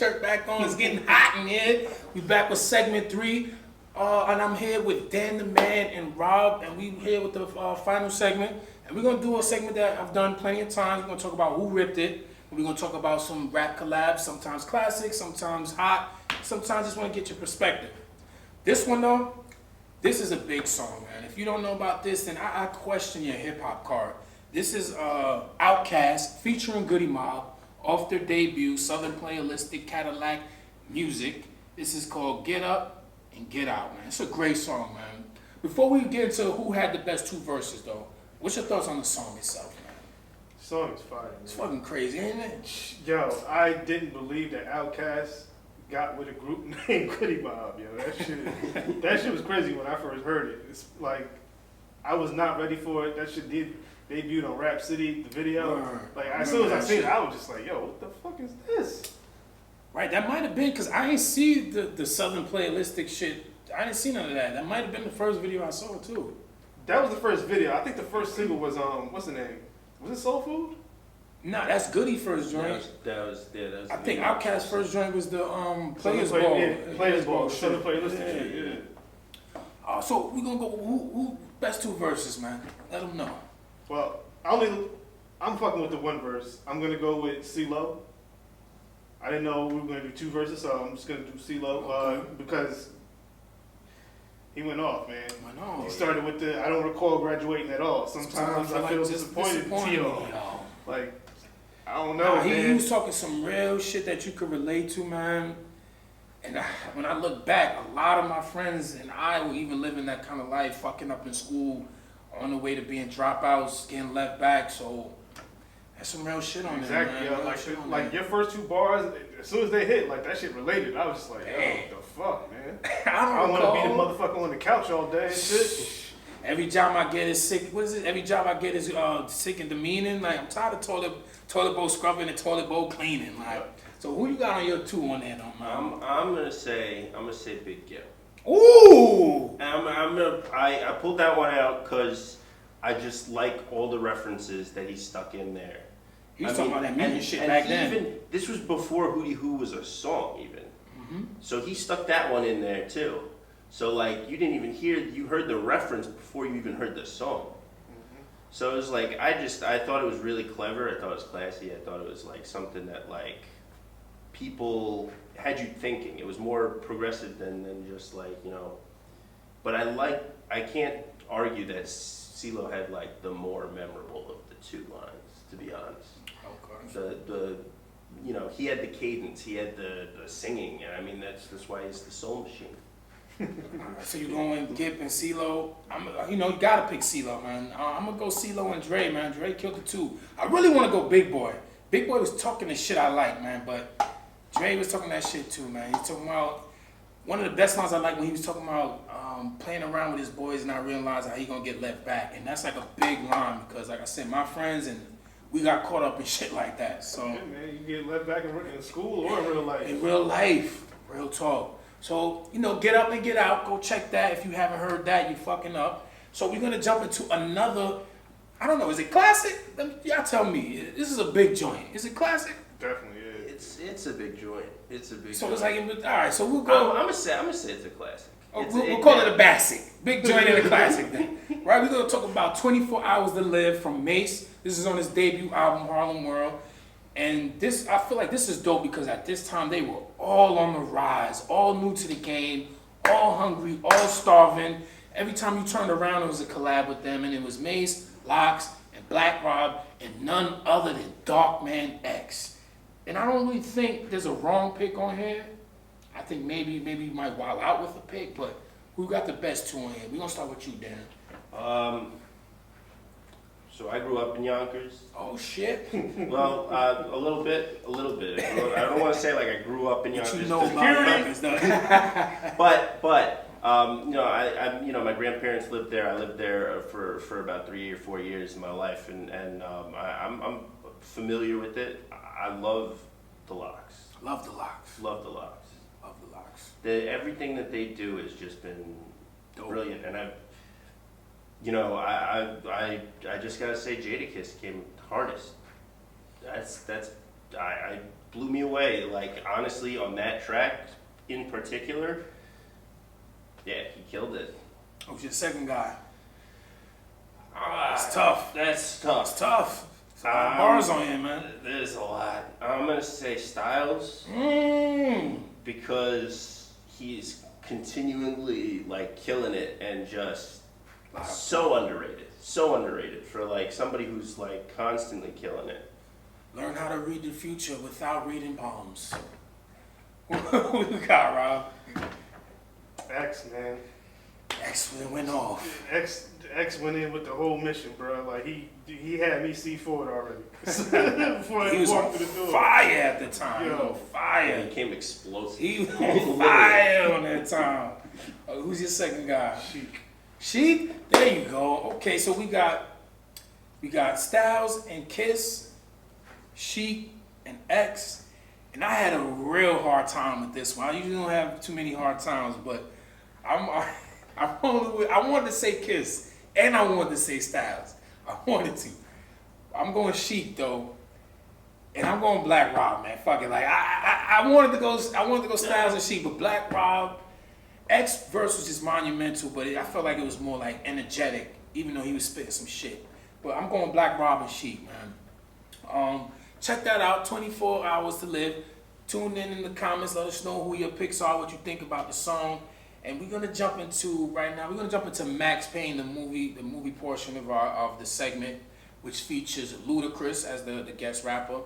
shirt back on. It's getting hot in here. We back with segment 3. And I'm here with Dan the Man and Rob, and we here with the final segment. And we're going to do a segment that I've done plenty of times. We're going to talk about who ripped it. We're going to talk about some rap collabs, sometimes classic, sometimes hot, sometimes just want to get your perspective. This one, though, this is a big song, man. If you don't know about this, then I question your hip-hop card. This is Outkast featuring Goody Mob off their debut, Southern Playalistic Cadillac Music. This is called Get Up and Get Out, man. It's a great song, man. Before we get into who had the best 2 verses, though, what's your thoughts on the song itself, man? The song is fire, man. It's fucking crazy, ain't it? Yo, I didn't believe that Outkast got with a group named Goody Mob, yo. That shit was crazy when I first heard it. It's like, I was not ready for it. That shit debuted on Rap City, the video. Like, as soon as I seen it, I was just like, yo, what the fuck is this? Right, that might have been, because I ain't see the Southern Playalistic shit. I didn't see none of that. That might have been the first video I saw, too. That was the first video. I think the first single was, what's the name? Was it Soul Food? Nah, that's Goody first joint. That was I think Outkast first joint was the Players Southern Ball. Yeah, Players Ball. shit. Southern Playalistic shit, yeah. So we gonna go who best 2 verses, man. Let them know. Well, I'm fucking with the 1 verse. I'm gonna go with CeeLo. I didn't know we were gonna do 2 verses, so I'm just gonna do CeeLo because he went off, man. He started with the I don't recall graduating at all. Sometimes I feel disappointed. Like, I don't know, man. He was talking some real shit that you could relate to, man. And when I look back, a lot of my friends and I were even living that kind of life, fucking up in school, on the way to being dropouts, getting left back. So that's some real shit on there, man. Exactly, yo. Like your first 2 bars, as soon as they hit, like that shit related. I was just like, yo, what the fuck, man? I don't want to be the motherfucker on the couch all day and shit. Every job I get is sick. What is it? Every job I get is sick and demeaning. Like, I'm tired of toilet bowl scrubbing and toilet bowl cleaning. Like, so who you got on your 2 on there, though, man? I'm gonna say Big Gil. Ooh! I pulled that one out because I just like all the references that he stuck in there. He was talking about that music shit back then. This was before Hootie Hoo was a song, even. Mm-hmm. So he stuck that one in there too. So like you heard the reference before you even heard the song. Mm-hmm. So it was like I thought it was really clever. I thought it was classy. I thought it was like something that like people had you thinking. It was more progressive than just like, you know. But I can't argue that CeeLo had like the more memorable of the 2 lines, to be honest. Okay. You know, he had the cadence, he had the singing, and I mean that's why he's the soul machine. So you're going Gip and CeeLo. You gotta pick CeeLo, man. I'm gonna go CeeLo and Dre, man. Dre killed the 2. I really want to go Big Boy. Big Boy was talking the shit I like, man, but Dre was talking that shit too, man. He's talking about one of the best lines I like when he was talking about playing around with his boys and not realizing how he gonna get left back, and that's like a big line because, like I said, my friends and we got caught up in shit like that. So yeah, man, you get left back in school or in real life. In real life, real talk. So, Get Up and Get Out. Go check that. If you haven't heard that, you fucking up. So we're going to jump into another, I don't know, is it classic? Y'all tell me. This is a big joint. Is it classic? Definitely is. It's a big joint. It's a big so joint. It's like, all right, so we'll go. I'm gonna say it's a classic. We'll call it a basic. Big joint and a classic then. Right, we're going to talk about 24 Hours to Live from Mace. This is on his debut album, Harlem World. And I feel like this is dope because at this time they were all on the rise, all new to the game, all hungry, all starving. Every time you turned around, it was a collab with them, and it was Mace, Lox, and Black Rob, and none other than Darkman X. And I don't really think there's a wrong pick on here. I think maybe you might wild out with a pick, but who got the best 2 on here? We're gonna start with you, Dan. So I grew up in Yonkers. Oh shit. Well, a little bit. I don't want to say like I grew up in Yonkers. You know about Yonkers, though. but my grandparents lived there. I lived there for about 3 or 4 years in my life, and I'm familiar with it. I love the Lox. Love the Lox. Love the Lox. Love the Lox. Everything that they do has just been dope. Brilliant, and I just gotta say Jadakiss came hardest. I blew me away. Like, honestly, on that track in particular, yeah, he killed it. Who's your second guy? It's tough. That's tough. It's tough. It's a lot of bars on here, man. There's a lot. I'm gonna say Styles because he's continually like killing it and just so underrated. So underrated for like somebody who's like constantly killing it. Learn how to read the future without reading palms. What we got, Rob? X, man. X went off. X went in with the whole mission, bro. Like he had me see forward already. Before He I was on walked through the door. fire at the time. Yo. He was on Yeah, fire. he came explosive. He was on fire on that time. Who's your second guy? Chic. Sheik? There you go. Okay, so we got Styles and Kiss, Sheik and X, and I had a real hard time with this one. I usually don't have too many hard times, but I wanted to say Kiss and I wanted to say Styles. I wanted to. I'm going Sheik though, and I'm going Black Rob, man. Fuck it. Like I wanted to go Styles and Sheik, but Black Rob. X verse was just monumental, but I felt like it was more like energetic, even though he was spitting some shit. But I'm going Black Rob and Sheik, man. Check that out. 24 Hours to Live. Tune in the comments. Let us know who your picks are, what you think about the song. And we're gonna jump into Max Payne, the movie portion of the segment, which features Ludacris as the guest rapper.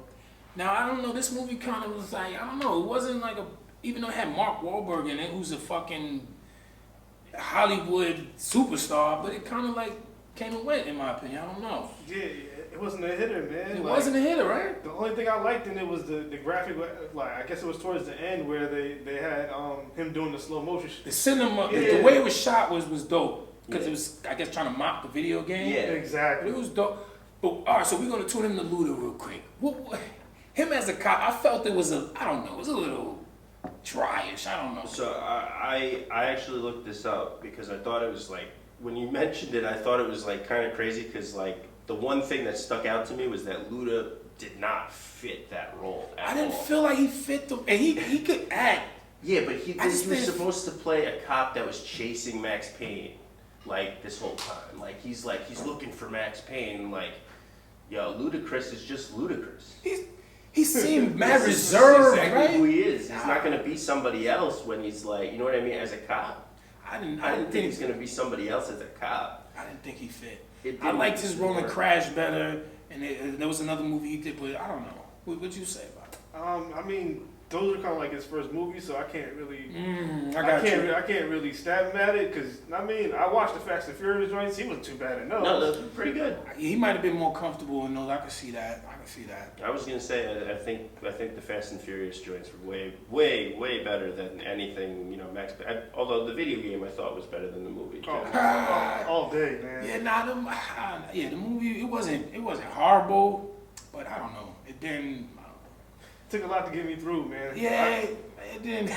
Now I don't know. This movie kind of was like, I don't know. It wasn't like even though it had Mark Wahlberg in it, who's a fucking Hollywood superstar, but it kind of like came and went, in my opinion. I don't know. Yeah, it wasn't a hitter, man. It wasn't a hitter, right? The only thing I liked in it was the graphic, like I guess it was towards the end where they had him doing the slow motion. The cinema, Yeah. the way it was shot was dope because Yeah. it was, I guess, trying to mock the video game. Yeah. But Exactly. it was dope. But all right, so we're gonna tune in to Luda real quick. Him as a cop, I felt it was it was a little dryish. I don't know. So I actually looked this up because I thought it was like, when you mentioned it, I thought it was like kind of crazy because like the one thing that stuck out to me was that Luda did not fit that role at I didn't all. feel like he fit the, and he could act. Yeah, but he I just was didn't- supposed to play a cop that was chasing Max Payne like this whole time. Like he's looking for Max Payne. Like, yo, Ludacris is just Ludacris. He seemed mad This is reserved, exactly right? who he is. He's not gonna be somebody else when he's like, you know what I mean, as a cop. I didn't think he's gonna be somebody else as a cop. I didn't think he fit. It I didn't liked his role in work. Crash better, and there was another movie he did, but I don't know. What'd you say about it? I mean, those are kind of like his first movies, so I can't really. I can't really stab him at it because I mean I watched the Fast and Furious joints. He wasn't too bad in those. No, those were pretty good. He might have been more comfortable in those. I could see that. I was gonna say I think the Fast and Furious joints were way better than anything, you know, Max. Although the video game I thought was better than the movie. Too. All day, man. Yeah, the movie it wasn't horrible, but I don't know. It didn't. Took a lot to get me through, man. Yeah, it didn't.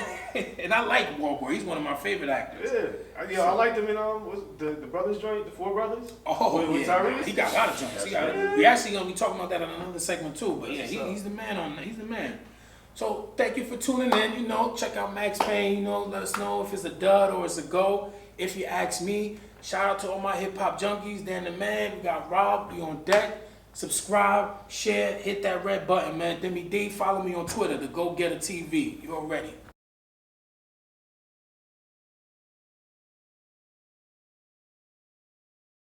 And I like Wahlberg. He's one of my favorite actors. I liked him in what's the brothers joint, the Four Brothers. Oh, with yeah. Tyrese? He got a lot of joints. We actually gonna be talking about that in another segment too. But yeah, he's the man he's the man. So thank you for tuning in. You know, check out Max Payne. You know, let us know if it's a dud or it's a go. If you ask me, shout out to all my hip hop junkies. Dan the man. We got Rob. We on deck. Subscribe, share, hit that red button, man. Deme D. Follow me on Twitter, the Go Getter TV. You already.